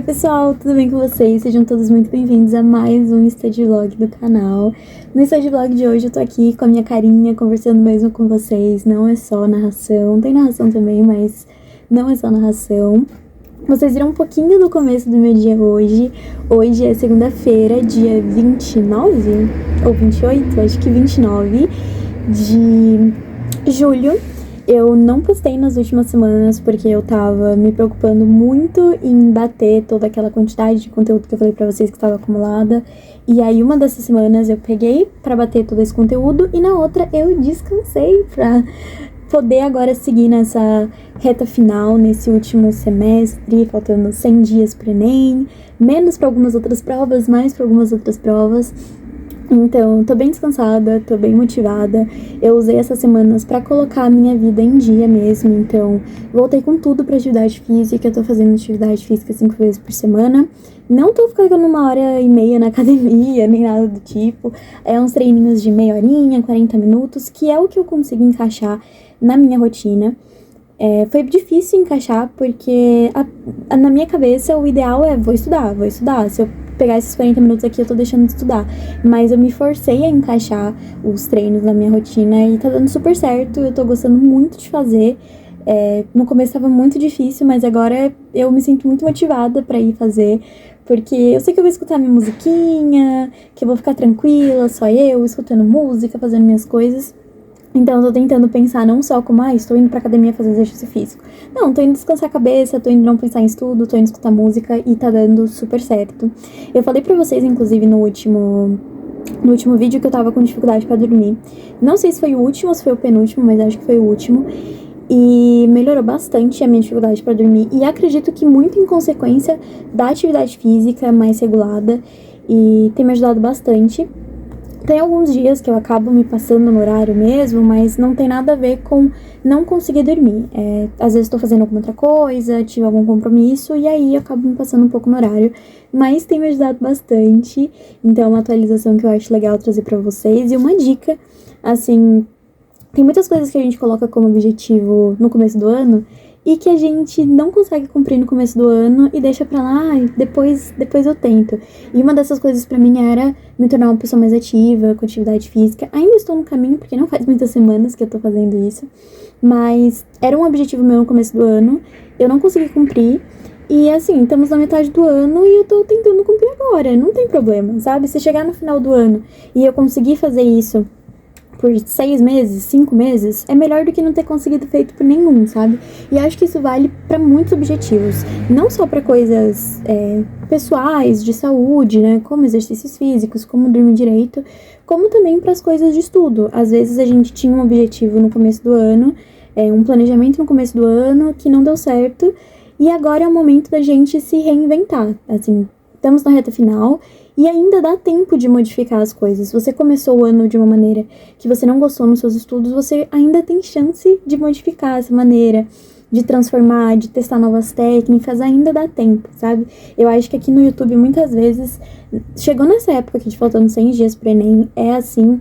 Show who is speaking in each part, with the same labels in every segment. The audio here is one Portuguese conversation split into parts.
Speaker 1: Oi pessoal, tudo bem com vocês? Sejam todos muito bem-vindos a mais um Studyvlog do canal. No Studyvlog de hoje eu tô aqui com a minha carinha, conversando mesmo com vocês. Não é só narração, tem narração também, mas não é só narração. Vocês viram um pouquinho do começo do meu dia hoje. Hoje é segunda-feira, dia 29 ou 28, acho que 29 de julho. Eu não postei nas últimas semanas porque eu tava me preocupando muito em bater toda aquela quantidade de conteúdo que eu falei pra vocês que estava acumulada. E aí uma dessas semanas eu peguei pra bater todo esse conteúdo e na outra eu descansei pra poder agora seguir nessa reta final, nesse último semestre, faltando 100 dias pro Enem, menos pra algumas outras provas, mais pra algumas outras provas. Então, tô bem descansada, tô bem motivada. Eu usei essas semanas pra colocar a minha vida em dia mesmo. Então, voltei com tudo pra atividade física. Eu tô fazendo atividade física 5 vezes por semana. Não tô ficando 1h30 na academia, nem nada do tipo. É uns treininhos de meia horinha, 40 minutos, que é o que eu consigo encaixar na minha rotina. Foi difícil encaixar porque na minha cabeça o ideal é vou estudar. Se eu pegar esses 40 minutos aqui eu tô deixando de estudar. Mas eu me forcei a encaixar os treinos na minha rotina e tá dando super certo. Eu tô gostando muito de fazer. No começo tava muito difícil, mas agora eu me sinto muito motivada pra ir fazer. Porque eu sei que eu vou escutar minha musiquinha, que eu vou ficar tranquila, só eu, escutando música, fazendo minhas coisas. Então, eu tô tentando pensar não só como, estou indo pra academia fazer exercício físico. Não, tô indo descansar a cabeça, tô indo não pensar em estudo, tô indo escutar música e tá dando super certo. Eu falei pra vocês, inclusive, no último vídeo que eu tava com dificuldade pra dormir. Não sei se foi o último ou se foi o penúltimo, mas acho que foi o último. E melhorou bastante a minha dificuldade pra dormir. E acredito que muito em consequência da atividade física mais regulada. E tem me ajudado bastante. Tem alguns dias que eu acabo me passando no horário mesmo, mas não tem nada a ver com não conseguir dormir. Às vezes estou fazendo alguma outra coisa, tive algum compromisso, e aí eu acabo me passando um pouco no horário. Mas tem me ajudado bastante, então é uma atualização que eu acho legal trazer pra vocês. E uma dica, assim, tem muitas coisas que a gente coloca como objetivo no começo do ano e que a gente não consegue cumprir no começo do ano e deixa pra lá, depois eu tento. E uma dessas coisas pra mim era me tornar uma pessoa mais ativa, com atividade física. Ainda estou no caminho, porque não faz muitas semanas que eu tô fazendo isso, mas era um objetivo meu no começo do ano, eu não consegui cumprir. E assim, estamos na metade do ano e eu tô tentando cumprir agora, não tem problema, sabe? Se chegar no final do ano e eu conseguir fazer isso por 6 meses, 5 meses, é melhor do que não ter conseguido feito por nenhum, sabe? E acho que isso vale pra muitos objetivos, não só pra coisas pessoais, de saúde, né, como exercícios físicos, como dormir direito, como também pras coisas de estudo. Às vezes a gente tinha um objetivo no começo do ano, um planejamento no começo do ano que não deu certo, e agora é o momento da gente se reinventar, assim, estamos na reta final e ainda dá tempo de modificar as coisas. Se você começou o ano de uma maneira que você não gostou nos seus estudos, você ainda tem chance de modificar essa maneira, de transformar, de testar novas técnicas, ainda dá tempo, sabe? Eu acho que aqui no YouTube, muitas vezes, chegou nessa época aqui de faltando 100 dias pro Enem, é assim,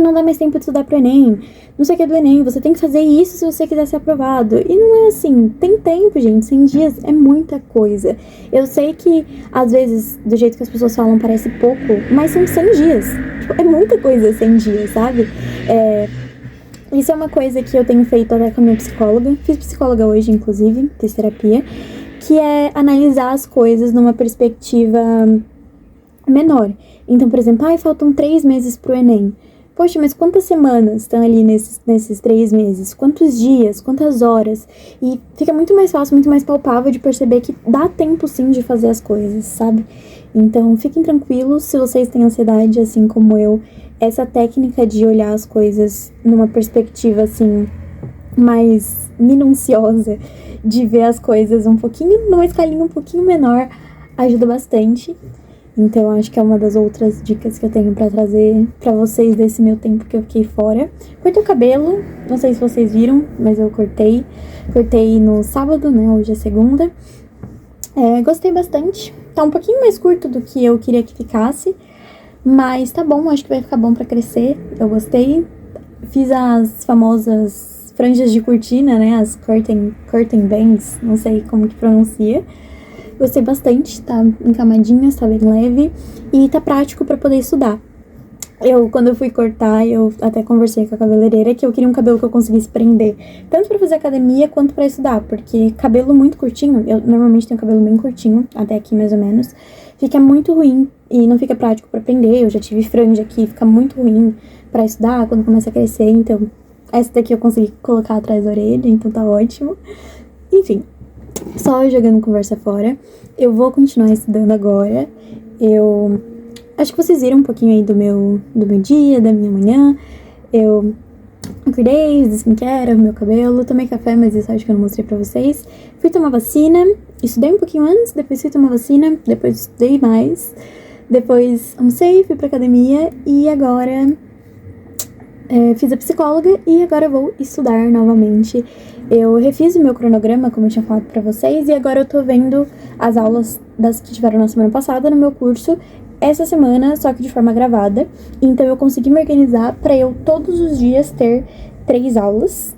Speaker 1: não dá mais tempo de estudar pro Enem, não sei o que é do Enem, você tem que fazer isso se você quiser ser aprovado. E não é assim, tem tempo, gente, 100 dias é muita coisa. Eu sei que, às vezes, do jeito que as pessoas falam, parece pouco, mas são 100 dias. Tipo, é muita coisa 100 dias, sabe? Isso é uma coisa que eu tenho feito até com a minha psicóloga. Fiz psicóloga hoje, inclusive, fiz terapia, que é analisar as coisas numa perspectiva menor. Então, por exemplo, faltam 3 meses pro Enem. Poxa, mas quantas semanas estão ali nesses 3 meses? Quantos dias? Quantas horas? E fica muito mais fácil, muito mais palpável de perceber que dá tempo sim de fazer as coisas, sabe? Então, fiquem tranquilos se vocês têm ansiedade, assim como eu. Essa técnica de olhar as coisas numa perspectiva, assim, mais minuciosa, de ver as coisas um pouquinho, numa escalinha um pouquinho menor, ajuda bastante. Então, acho que é uma das outras dicas que eu tenho pra trazer pra vocês desse meu tempo que eu fiquei fora. Cortei o cabelo, não sei se vocês viram, mas eu cortei. Cortei no sábado, né? Hoje é segunda. Gostei bastante. Tá um pouquinho mais curto do que eu queria que ficasse, mas tá bom, acho que vai ficar bom pra crescer. Eu gostei. Fiz as famosas franjas de cortina, né? As curtain bangs, não sei como que pronuncia. Gostei bastante, tá em camadinhas, tá bem leve e tá prático pra poder estudar. Quando eu fui cortar, eu até conversei com a cabeleireira que eu queria um cabelo que eu conseguisse prender, tanto pra fazer academia quanto pra estudar, porque cabelo muito curtinho, eu normalmente tenho cabelo bem curtinho, até aqui mais ou menos, fica muito ruim e não fica prático pra prender. Eu já tive franja aqui, fica muito ruim pra estudar quando começa a crescer, então essa daqui eu consegui colocar atrás da orelha, então tá ótimo. Enfim, só jogando conversa fora, eu vou continuar estudando agora. Acho que vocês viram um pouquinho aí do meu dia, da minha manhã. Eu acordei, fiz skincare, arrumei meu cabelo, tomei café, mas isso acho que eu não mostrei pra vocês. Fui tomar vacina, estudei um pouquinho antes, depois fui tomar vacina, depois estudei mais. Depois almocei, fui pra academia e agora fiz a psicóloga e agora vou estudar novamente. Eu refiz o meu cronograma, como eu tinha falado pra vocês, e agora eu tô vendo as aulas das que tiveram na semana passada no meu curso essa semana, só que de forma gravada. Então eu consegui me organizar pra eu todos os dias ter 3 aulas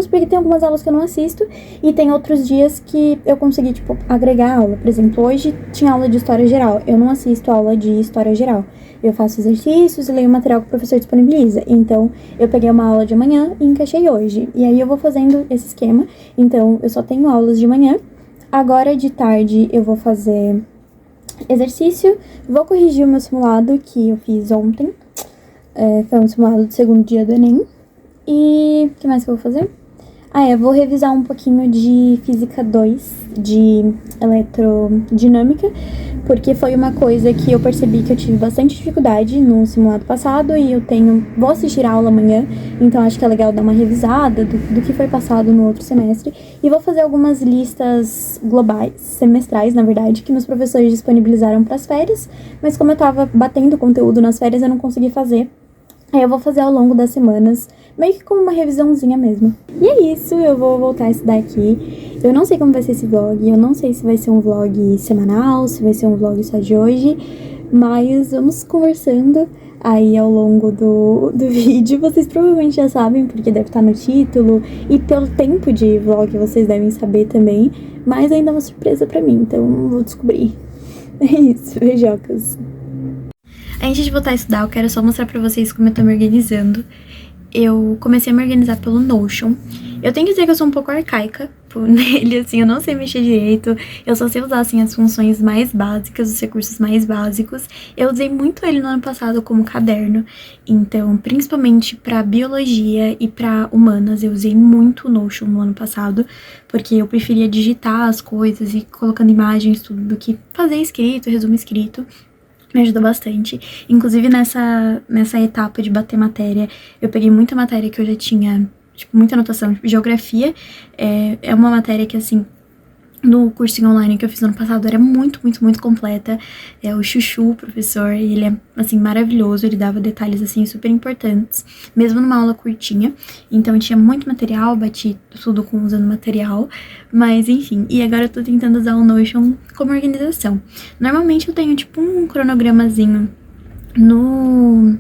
Speaker 1: porque tem algumas aulas que eu não assisto e tem outros dias que eu consegui, tipo, agregar aula. Por exemplo, hoje tinha aula de História Geral. Eu não assisto aula de História Geral. Eu faço exercícios e leio o material que o professor disponibiliza. Então, eu peguei uma aula de manhã e encaixei hoje. E aí eu vou fazendo esse esquema. Então, eu só tenho aulas de manhã. Agora, de tarde, eu vou fazer exercício. Vou corrigir o meu simulado que eu fiz ontem. Foi um simulado do segundo dia do Enem. E o que mais que eu vou fazer? Eu vou revisar um pouquinho de Física 2, de Eletrodinâmica, porque foi uma coisa que eu percebi que eu tive bastante dificuldade no simulado passado e vou assistir a aula amanhã, então acho que é legal dar uma revisada do que foi passado no outro semestre e vou fazer algumas listas globais, semestrais, na verdade, que meus professores disponibilizaram para as férias, mas como eu tava batendo conteúdo nas férias, eu não consegui fazer. Aí eu vou fazer ao longo das semanas, meio que como uma revisãozinha mesmo. E é isso, eu vou voltar a estudar aqui. Eu não sei como vai ser esse vlog, eu não sei se vai ser um vlog semanal, se vai ser um vlog só de hoje, mas vamos conversando aí ao longo do vídeo. Vocês provavelmente já sabem, porque deve estar no título, e pelo tempo de vlog vocês devem saber também, mas ainda é uma surpresa pra mim, então vou descobrir. É isso, beijocas. Antes de voltar a estudar, eu quero só mostrar pra vocês como eu tô me organizando. Eu comecei a me organizar pelo Notion. Eu tenho que dizer que eu sou um pouco arcaica nele, assim, eu não sei mexer direito. Eu só sei usar, assim, as funções mais básicas, os recursos mais básicos. Eu usei muito ele no ano passado como caderno. Então, principalmente pra biologia e pra humanas, eu usei muito o Notion no ano passado, porque eu preferia digitar as coisas e colocando imagens, tudo, do que fazer escrito, resumo escrito. Me ajudou bastante. Inclusive, nessa etapa de bater matéria, eu peguei muita matéria que eu já tinha, tipo, muita anotação. Tipo, geografia é uma matéria que, assim, no cursinho online que eu fiz ano passado era muito, muito, muito completa. O Chuchu, o professor, ele é, assim, maravilhoso. Ele dava detalhes, assim, super importantes, mesmo numa aula curtinha. Então, eu tinha muito material, bati tudo usando material. Mas, enfim, e agora eu tô tentando usar o Notion como organização. Normalmente eu tenho, tipo, um cronogramazinho no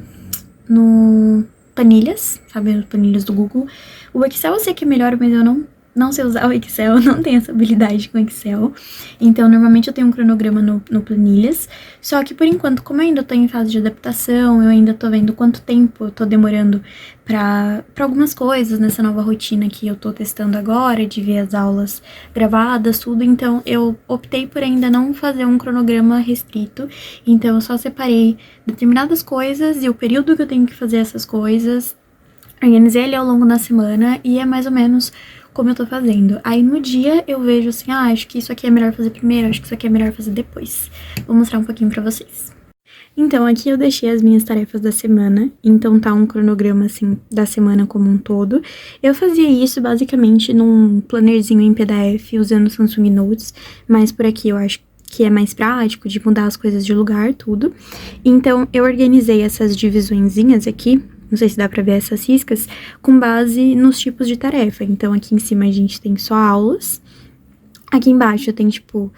Speaker 1: Planilhas, sabe? Nos Planilhas do Google. O Excel eu sei que é melhor, mas eu não sei usar o Excel, eu não tenho essa habilidade com Excel. Então, normalmente eu tenho um cronograma no Planilhas. Só que, por enquanto, como eu ainda tô em fase de adaptação, eu ainda tô vendo quanto tempo eu tô demorando pra algumas coisas nessa nova rotina que eu tô testando agora, de ver as aulas gravadas, tudo. Então, eu optei por ainda não fazer um cronograma restrito. Então, eu só separei determinadas coisas e o período que eu tenho que fazer essas coisas. Organizei ele ao longo da semana e é mais ou menos como eu tô fazendo. Aí no dia eu vejo assim, acho que isso aqui é melhor fazer primeiro, acho que isso aqui é melhor fazer depois. Vou mostrar um pouquinho pra vocês. Então, aqui eu deixei as minhas tarefas da semana, então tá um cronograma, assim, da semana como um todo. Eu fazia isso, basicamente, num plannerzinho em PDF, usando o Samsung Notes, mas por aqui eu acho que é mais prático, de mudar as coisas de lugar, tudo. Então, eu organizei essas divisõezinhas aqui, não sei se dá pra ver essas riscas, com base nos tipos de tarefa. Então, aqui em cima a gente tem só aulas. Aqui embaixo tem, tipo,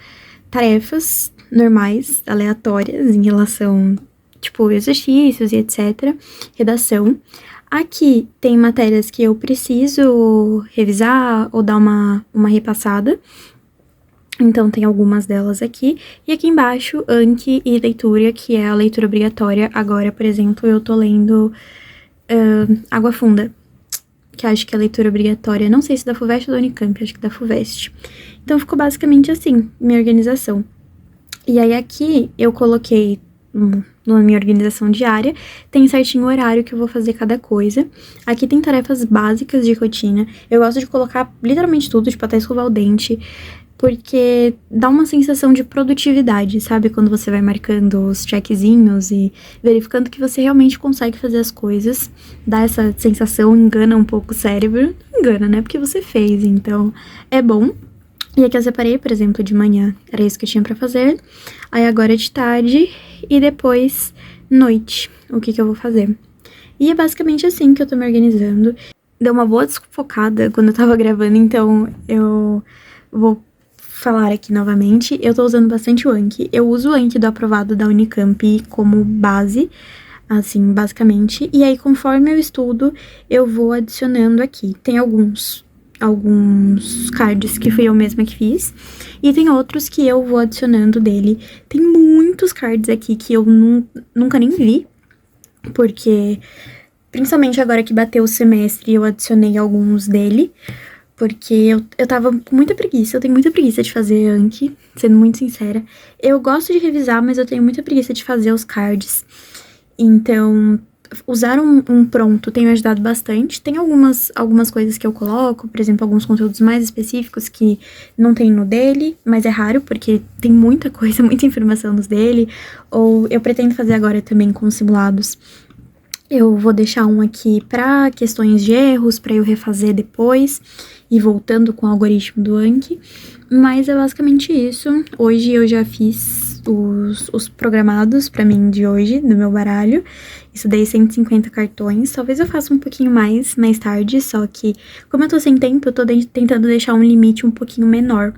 Speaker 1: tarefas normais, aleatórias, em relação, tipo, exercícios e etc. Redação. Aqui tem matérias que eu preciso revisar ou dar uma repassada. Então, tem algumas delas aqui. E aqui embaixo, Anki e leitura, que é a leitura obrigatória. Agora, por exemplo, eu tô lendo Água Funda, que acho que é leitura obrigatória. Não sei se da FUVEST ou da Unicamp, acho que da FUVEST. Então, ficou basicamente assim, minha organização. E aí, aqui, eu coloquei na minha organização diária, tem certinho o horário que eu vou fazer cada coisa. Aqui tem tarefas básicas de rotina. Eu gosto de colocar literalmente tudo, tipo, até escovar o dente, porque dá uma sensação de produtividade, sabe? Quando você vai marcando os checkzinhos e verificando que você realmente consegue fazer as coisas, dá essa sensação, engana um pouco o cérebro. Engana, né? Porque você fez, então é bom. E aqui eu separei, por exemplo, de manhã, era isso que eu tinha pra fazer. Aí agora de tarde e depois noite, o que eu vou fazer. E é basicamente assim que eu tô me organizando. Deu uma boa desfocada quando eu tava gravando, então eu vou falar aqui novamente. Eu tô usando bastante o Anki. Eu uso o Anki do aprovado da Unicamp como base, assim, basicamente. E aí, conforme eu estudo, eu vou adicionando aqui. Tem alguns cards que fui eu mesma que fiz, e tem outros que eu vou adicionando dele. Tem muitos cards aqui que eu nunca nem vi, porque, principalmente agora que bateu o semestre, eu adicionei alguns dele, porque eu tava com muita preguiça, eu tenho muita preguiça de fazer Anki, sendo muito sincera. Eu gosto de revisar, mas eu tenho muita preguiça de fazer os cards, então usar um pronto tem me ajudado bastante. Tem algumas coisas que eu coloco, por exemplo, alguns conteúdos mais específicos que não tem no dele, mas é raro, porque tem muita coisa, muita informação nos dele. Ou eu pretendo fazer agora também com simulados. Eu vou deixar um aqui para questões de erros, para eu refazer depois, e voltando com o algoritmo do Anki. Mas é basicamente isso. Hoje eu já fiz os programados pra mim de hoje, do meu baralho. Estudei 150 cartões, talvez eu faça um pouquinho mais tarde, só que como eu tô sem tempo, eu tô tentando deixar um limite um pouquinho menor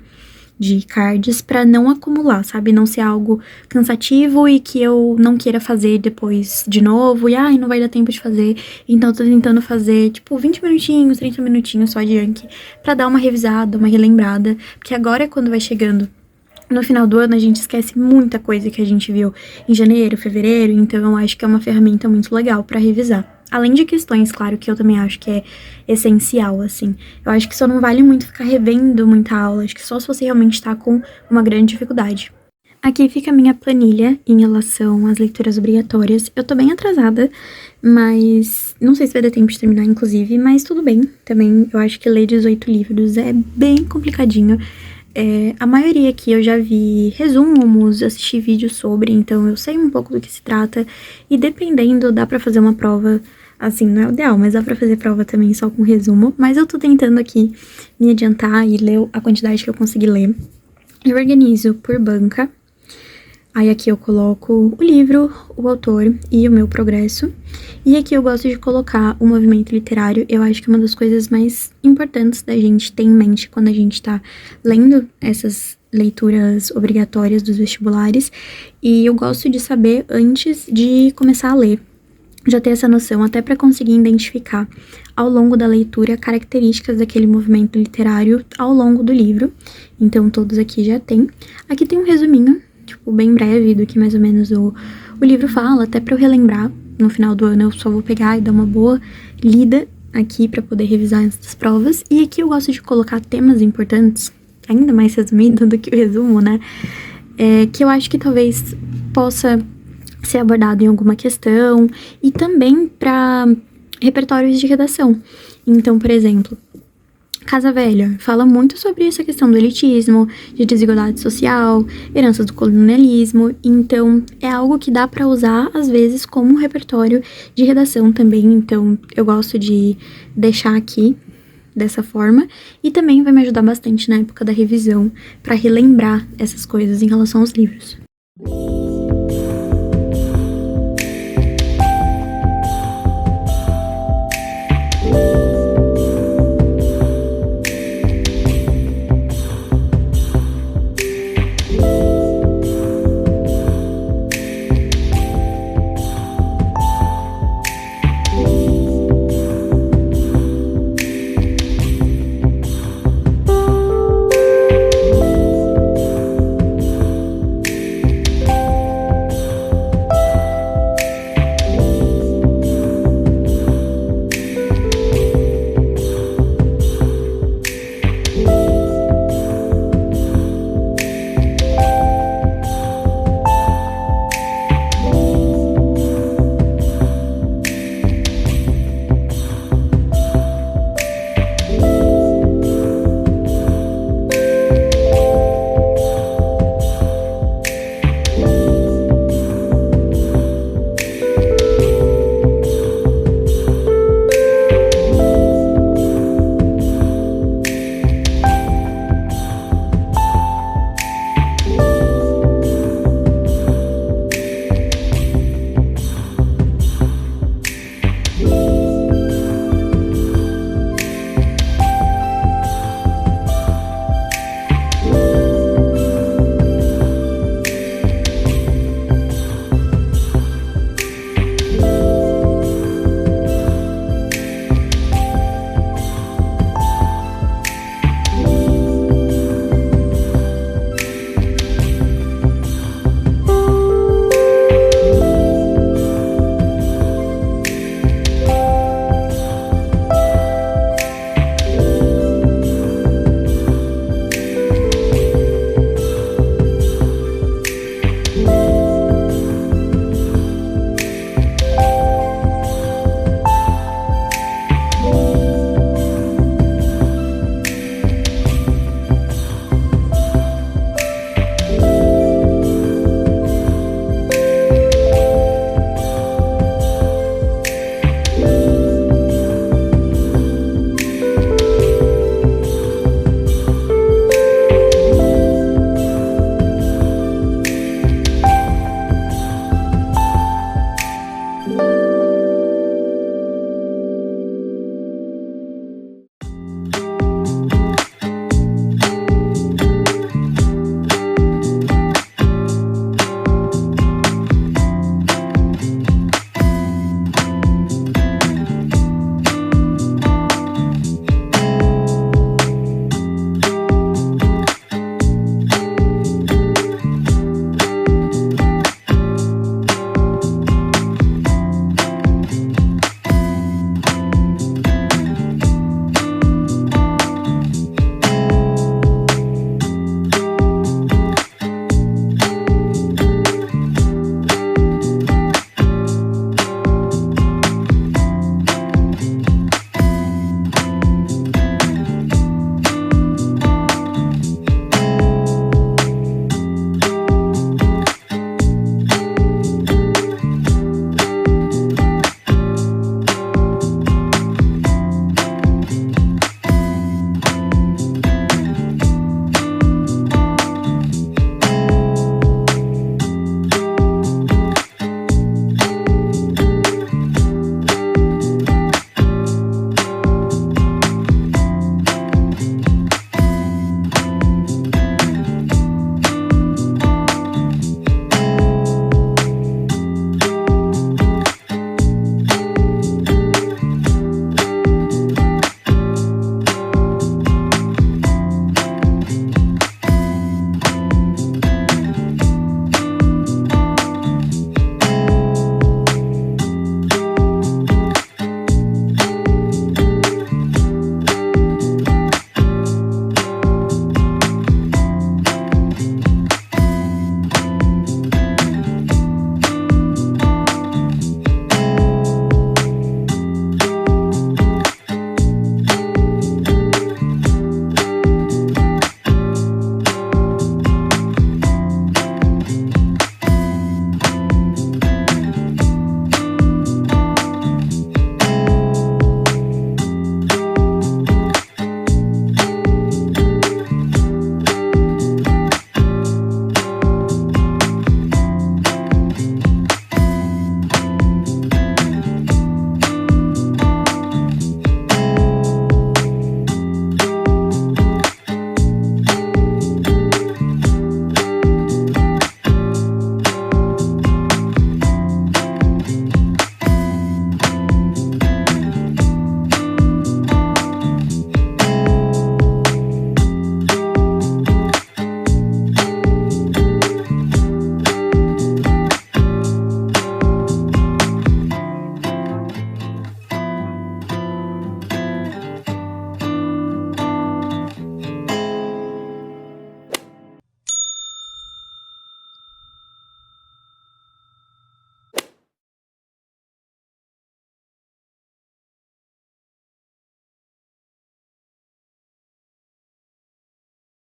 Speaker 1: de cards pra não acumular, sabe? Não ser algo cansativo e que eu não queira fazer depois de novo e não vai dar tempo de fazer. Então eu tô tentando fazer, tipo, 20 minutinhos, 30 minutinhos só de Anki pra dar uma revisada, uma relembrada, porque agora quando vai chegando no final do ano, a gente esquece muita coisa que a gente viu em janeiro, fevereiro, então eu acho que é uma ferramenta muito legal pra revisar. Além de questões, claro, que eu também acho que é essencial, assim. Eu acho que só não vale muito ficar revendo muita aula, acho que só se você realmente tá com uma grande dificuldade. Aqui fica a minha planilha em relação às leituras obrigatórias. Eu tô bem atrasada, mas não sei se vai dar tempo de terminar, inclusive, mas tudo bem. Também eu acho que ler 18 livros é bem complicadinho. A maioria aqui eu já vi resumos, assisti vídeos sobre, então eu sei um pouco do que se trata. E dependendo, dá pra fazer uma prova, assim, não é o ideal, mas dá pra fazer prova também só com resumo. Mas eu tô tentando aqui me adiantar e ler a quantidade que eu consegui ler. Eu organizo por banca. Aí aqui eu coloco o livro, o autor e o meu progresso. E aqui eu gosto de colocar o movimento literário. Eu acho que é uma das coisas mais importantes da gente ter em mente quando a gente tá lendo essas leituras obrigatórias dos vestibulares. E eu gosto de saber antes de começar a ler. Já ter essa noção, até para conseguir identificar ao longo da leitura características daquele movimento literário ao longo do livro. Então todos aqui já tem. Aqui tem um resuminho, tipo, bem breve do que mais ou menos o livro fala, até pra eu relembrar. No final do ano eu só vou pegar e dar uma boa lida aqui pra poder revisar essas provas. E aqui eu gosto de colocar temas importantes, ainda mais resumido do que o resumo, né? Que eu acho que talvez possa ser abordado em alguma questão, e também pra repertórios de redação. Então, por exemplo, Casa Velha fala muito sobre essa questão do elitismo, de desigualdade social, heranças do colonialismo, então é algo que dá pra usar às vezes como um repertório de redação também, então eu gosto de deixar aqui dessa forma, e também vai me ajudar bastante na época da revisão pra relembrar essas coisas em relação aos livros.